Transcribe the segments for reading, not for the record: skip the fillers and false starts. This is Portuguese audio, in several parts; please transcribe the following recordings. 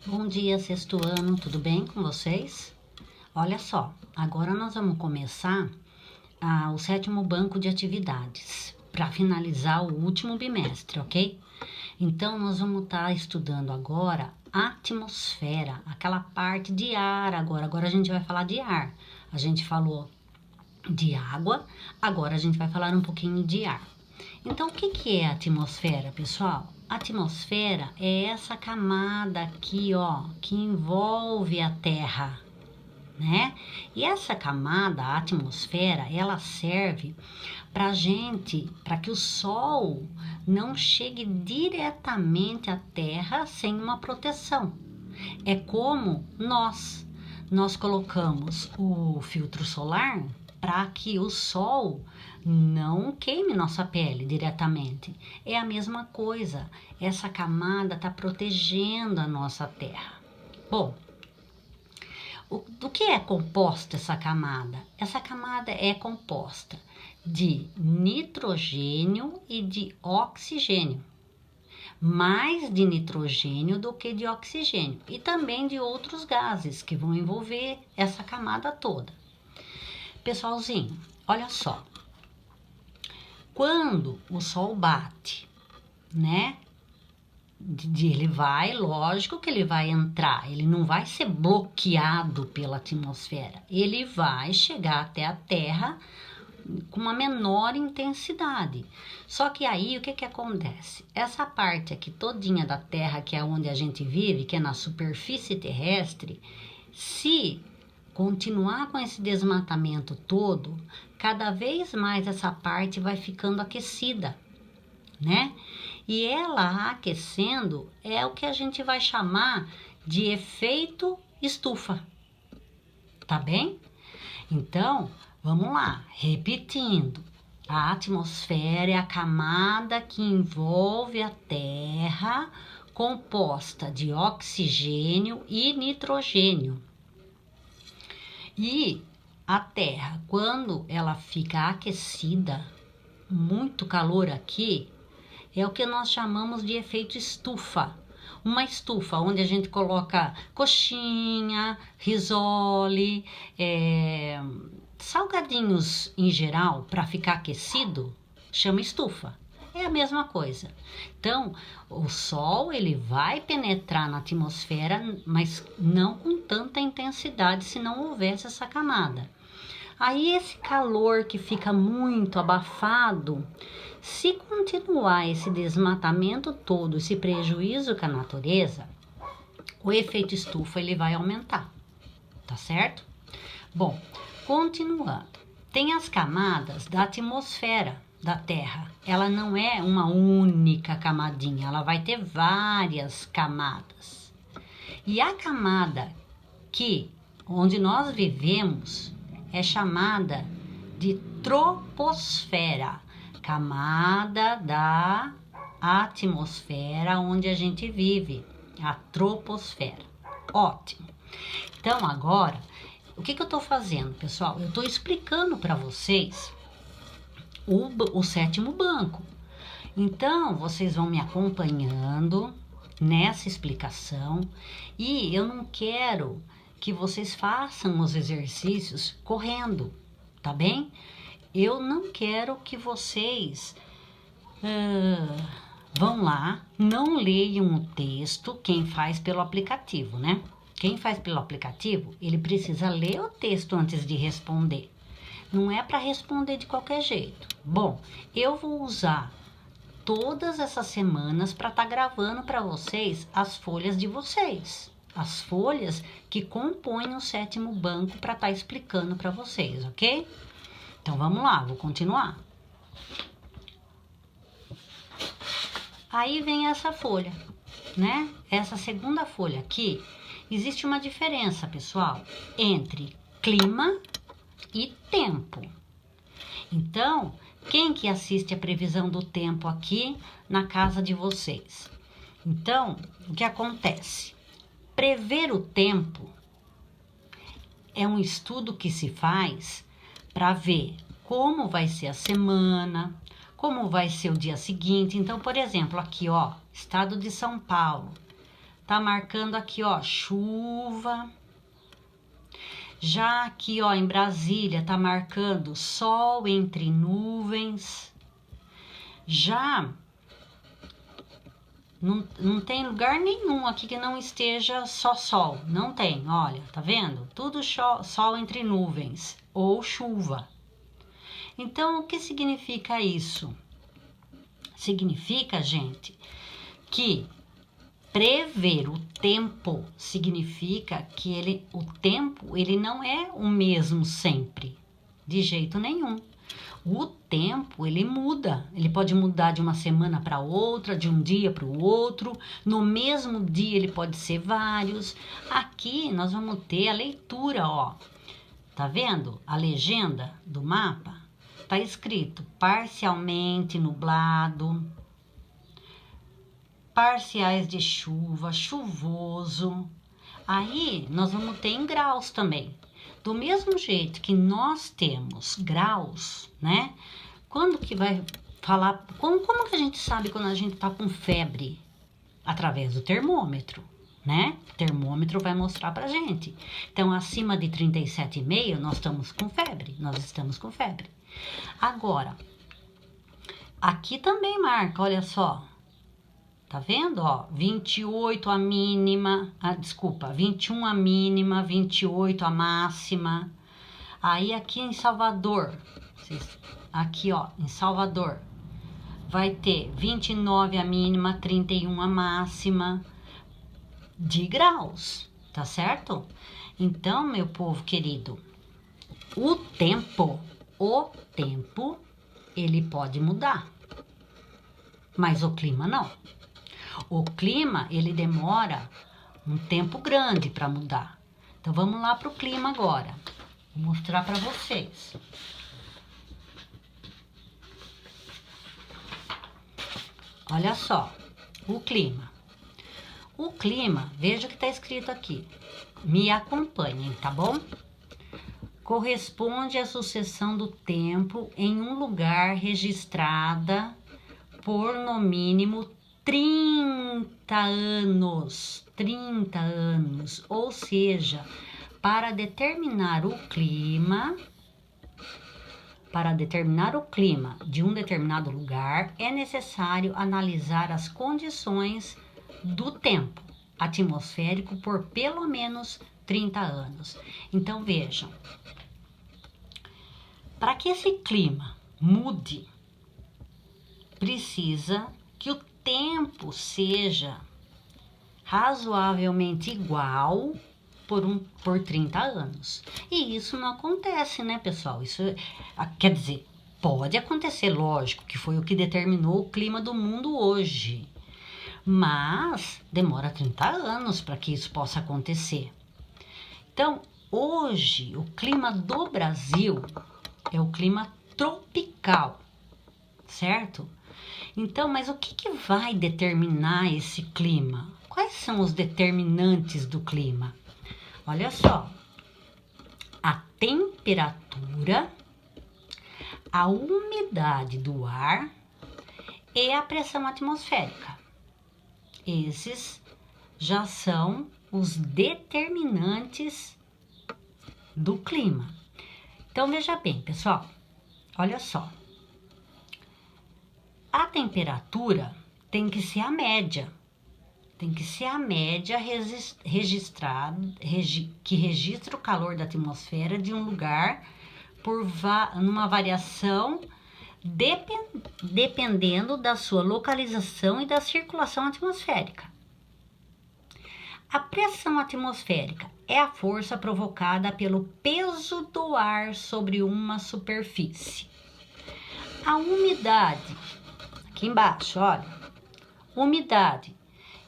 Bom dia, sexto ano, tudo bem com vocês? Olha só, agora nós vamos começar o sétimo banco de atividades para finalizar o último bimestre, ok? Então, nós vamos estar estudando agora a atmosfera, aquela parte de ar agora. Agora a gente vai falar de ar. A gente falou de água, agora a gente vai falar um pouquinho de ar. Então, o que é a atmosfera, pessoal? A atmosfera é essa camada aqui, ó, que envolve a Terra, né? E essa camada, a atmosfera, ela serve para que o Sol não chegue diretamente à Terra sem uma proteção. É como nós colocamos o filtro solar para que o Sol não queime nossa pele diretamente. É a mesma coisa, essa camada está protegendo a nossa Terra. Bom, do que é composta essa camada? Essa camada é composta de nitrogênio e de oxigênio. Mais de nitrogênio do que de oxigênio. E também de outros gases que vão envolver essa camada toda. Pessoalzinho, olha só. Quando o Sol bate, né? Ele vai, lógico que ele vai entrar, ele não vai ser bloqueado pela atmosfera, ele vai chegar até a Terra com uma menor intensidade. Só que aí o que acontece? Essa parte aqui todinha da Terra, que é onde a gente vive, que é na superfície terrestre, se continuar com esse desmatamento todo, cada vez mais essa parte vai ficando aquecida, né? E ela aquecendo é o que a gente vai chamar de efeito estufa, tá bem? Então, vamos lá, repetindo. A atmosfera é a camada que envolve a Terra, composta de oxigênio e nitrogênio. E a Terra, quando ela fica aquecida, muito calor aqui, é o que nós chamamos de efeito estufa. Uma estufa onde a gente coloca coxinha, risole, salgadinhos em geral para ficar aquecido, chama estufa. É a mesma coisa. Então, o Sol ele vai penetrar na atmosfera, mas não com tanta intensidade se não houvesse essa camada. Aí esse calor que fica muito abafado, se continuar esse desmatamento todo, esse prejuízo com a natureza, o efeito estufa ele vai aumentar, tá certo? Bom, continuando, tem as camadas da atmosfera da Terra. Ela não é uma única camadinha, ela vai ter várias camadas. E a camada onde nós vivemos é chamada de troposfera, camada da atmosfera onde a gente vive, a troposfera. Ótimo. Então agora, o que eu estou fazendo, pessoal? Eu estou explicando para vocês o sétimo banco. Então, vocês vão me acompanhando nessa explicação e eu não quero que vocês façam os exercícios correndo, tá bem? Eu não quero que vocês vão lá, não leiam o texto, quem faz pelo aplicativo, né? Quem faz pelo aplicativo, ele precisa ler o texto antes de responder. Não é para responder de qualquer jeito. Bom, eu vou usar todas essas semanas para estar gravando para vocês as folhas de vocês. As folhas que compõem o sétimo banco para estar explicando para vocês, ok? Então vamos lá, vou continuar. Aí vem essa folha, né? Essa segunda folha aqui, existe uma diferença, pessoal, entre clima e tempo. Então, quem que assiste a previsão do tempo aqui na casa de vocês? Então, o que acontece? Prever o tempo é um estudo que se faz para ver como vai ser a semana, como vai ser o dia seguinte. Então, por exemplo, aqui, ó, estado de São Paulo, tá marcando aqui, ó, chuva. Já aqui, ó, em Brasília, tá marcando sol entre nuvens. Já não tem lugar nenhum aqui que não esteja só sol. Não tem, olha, tá vendo? Tudo sol entre nuvens ou chuva. Então, o que significa isso? Significa, gente, que prever o tempo significa que o tempo ele não é o mesmo sempre, de jeito nenhum. O tempo, ele muda, ele pode mudar de uma semana para outra, de um dia para o outro, no mesmo dia ele pode ser vários. Aqui nós vamos ter a leitura, ó, tá vendo? A legenda do mapa, tá escrito parcialmente nublado, parciais de chuva, chuvoso. Aí nós vamos ter em graus também. Do mesmo jeito que nós temos graus, né? Quando que vai falar? Como que a gente sabe quando a gente tá com febre? Através do termômetro, né? O termômetro vai mostrar pra gente. Então, acima de 37,5, nós estamos com febre. Nós estamos com febre. Agora, aqui também marca, olha só. Tá vendo, ó? 28 a mínima, 21 a mínima, 28 a máxima. Aí aqui em Salvador, aqui ó, em Salvador, vai ter 29 a mínima, 31 a máxima de graus, tá certo? Então, meu povo querido, o tempo, ele pode mudar, mas o clima não. O clima, ele demora um tempo grande para mudar. Então, vamos lá para o clima agora. Vou mostrar para vocês. Olha só, o clima. O clima, veja o que está escrito aqui. Me acompanhem, tá bom? Corresponde à sucessão do tempo em um lugar registrada por no mínimo 30 anos, ou seja, para determinar o clima de um determinado lugar, é necessário analisar as condições do tempo atmosférico por pelo menos 30 anos. Então, vejam, para que esse clima mude, precisa que o tempo seja razoavelmente igual por 30 anos. E isso não acontece, né, pessoal? Isso quer dizer, pode acontecer, lógico, que foi o que determinou o clima do mundo hoje. Mas demora 30 anos para que isso possa acontecer. Então, hoje, o clima do Brasil é o clima tropical, certo? Então, mas o que vai determinar esse clima? Quais são os determinantes do clima? Olha só, a temperatura, a umidade do ar e a pressão atmosférica. Esses já são os determinantes do clima. Então, veja bem, pessoal, olha só. A temperatura tem que ser a média. Tem que ser a média que registra o calor da atmosfera de um lugar numa variação dependendo da sua localização e da circulação atmosférica. A pressão atmosférica é a força provocada pelo peso do ar sobre uma superfície. A umidade, aqui embaixo, olha, umidade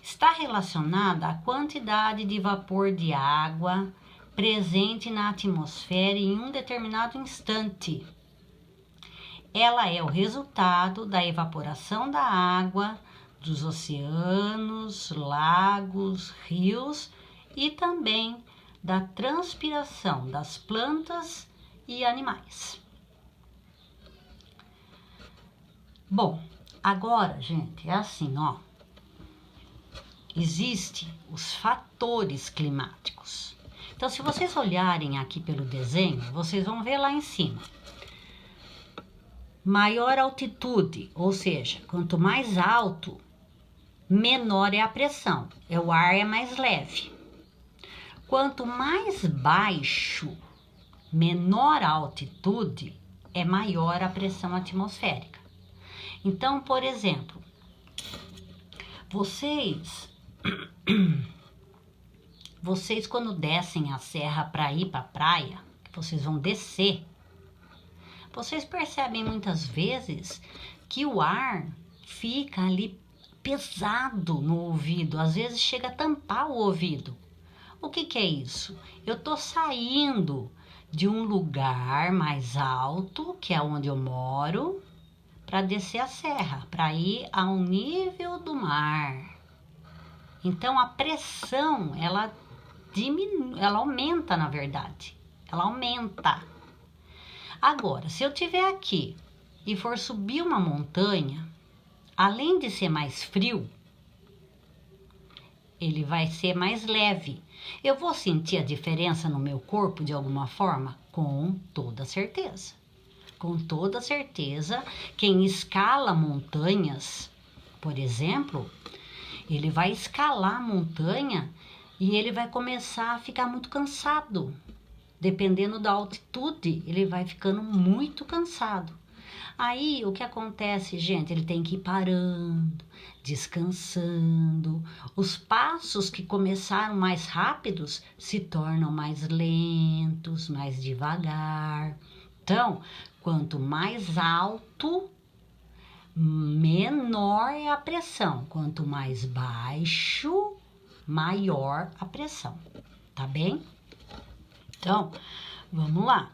está relacionada à quantidade de vapor de água presente na atmosfera em um determinado instante. Ela é o resultado da evaporação da água dos oceanos, lagos, rios e também da transpiração das plantas e animais. Bom, agora, gente, é assim, ó. existem os fatores climáticos. Então, se vocês olharem aqui pelo desenho, vocês vão ver lá em cima. Maior altitude, ou seja, quanto mais alto, menor é a pressão, o ar é mais leve. Quanto mais baixo, menor a altitude, é maior a pressão atmosférica. Então, por exemplo, vocês quando descem a serra para ir para a praia, vocês vão descer, vocês percebem muitas vezes que o ar fica ali pesado no ouvido, às vezes chega a tampar o ouvido. O que é isso? Eu tô saindo de um lugar mais alto, que é onde eu moro, para descer a serra, para ir ao nível do mar. Então a pressão, ela aumenta, na verdade. Ela aumenta. Agora, se eu estiver aqui e for subir uma montanha, além de ser mais frio, ele vai ser mais leve. Eu vou sentir a diferença no meu corpo de alguma forma? Com toda certeza. Com toda certeza, quem escala montanhas, por exemplo, ele vai escalar a montanha e ele vai começar a ficar muito cansado. Dependendo da altitude, ele vai ficando muito cansado. Aí, o que acontece, gente? Ele tem que ir parando, descansando. Os passos que começaram mais rápidos se tornam mais lentos, mais devagar. Então, quanto mais alto, menor é a pressão. Quanto mais baixo, maior a pressão. Tá bem? Então, vamos lá.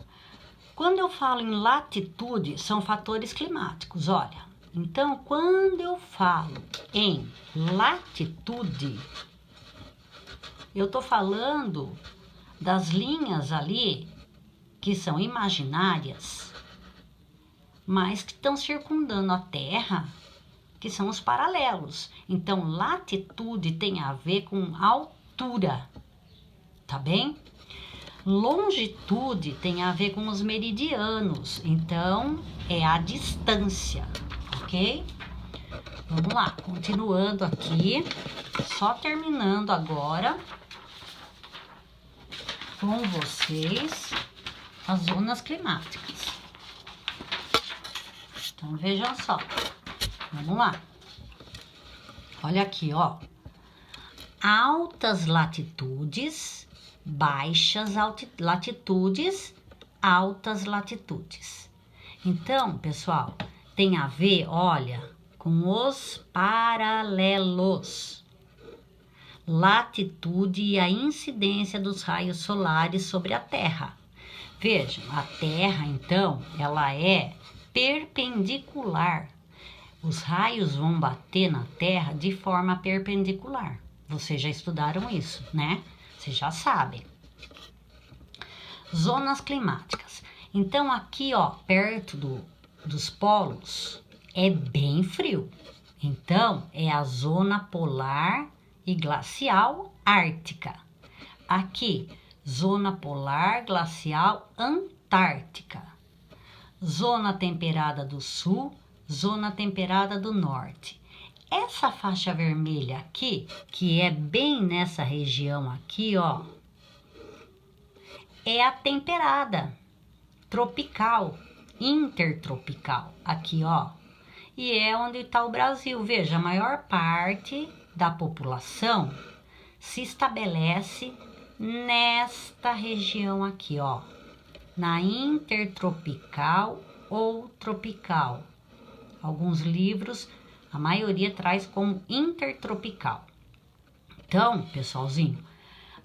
Quando eu falo em latitude, são fatores climáticos, olha. Então, quando eu falo em latitude, eu tô falando das linhas ali que são imaginárias, mas que estão circundando a Terra, que são os paralelos. Então, latitude tem a ver com altura, tá bem? Longitude tem a ver com os meridianos, então é a distância, ok? Vamos lá, continuando aqui, só terminando agora com vocês as zonas climáticas. Então vejam só, vamos lá. Olha aqui, ó, altas latitudes, baixas latitudes, altas latitudes. Então, pessoal, tem a ver, olha, com os paralelos. Latitude e a incidência dos raios solares sobre a Terra. Vejam, a Terra, então, ela é perpendicular. Os raios vão bater na Terra de forma perpendicular. Vocês já estudaram isso, né? Vocês já sabem. Zonas climáticas. Então, aqui, ó, perto dos polos, é bem frio. Então, é a zona polar e glacial ártica. Aqui, zona polar glacial antártica. Zona temperada do sul, zona temperada do norte. Essa faixa vermelha aqui, que é bem nessa região aqui, ó, é a temperada, tropical, intertropical, aqui, ó. E é onde está o Brasil. Veja, a maior parte da população se estabelece nesta região aqui, ó, na intertropical ou tropical. Alguns livros, a maioria traz como intertropical. Então, pessoalzinho,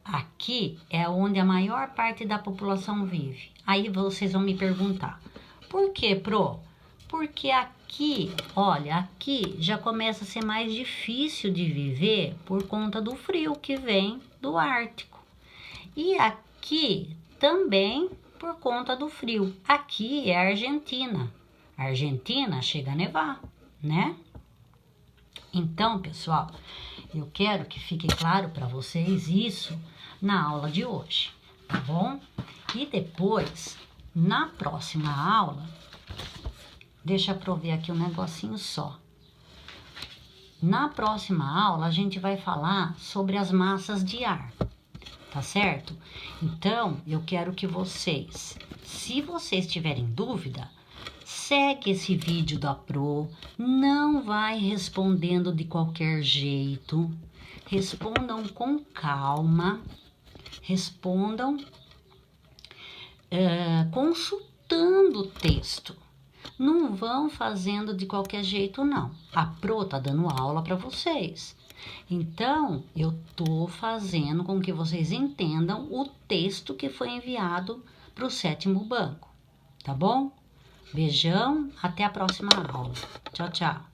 aqui é onde a maior parte da população vive. Aí vocês vão me perguntar, por que, Pro? Porque aqui, olha, aqui já começa a ser mais difícil de viver por conta do frio que vem do Ártico. E aqui também por conta do frio. Aqui é a Argentina. A Argentina chega a nevar, né? Então, pessoal, Eu quero que fique claro para vocês isso na aula de hoje, tá bom? E depois, na próxima aula, deixa eu prover aqui um negocinho só. Na próxima aula, a gente vai falar sobre as massas de ar, tá certo? Então, eu quero que vocês, se vocês tiverem dúvida, segue esse vídeo da Pro, não vai respondendo de qualquer jeito, respondam com calma, respondam consultando o texto. Não vão fazendo de qualquer jeito, não. A Pro tá dando aula para vocês. Então, eu tô fazendo com que vocês entendam o texto que foi enviado para o 7º banco, tá bom? Beijão, até a próxima aula. Tchau, tchau.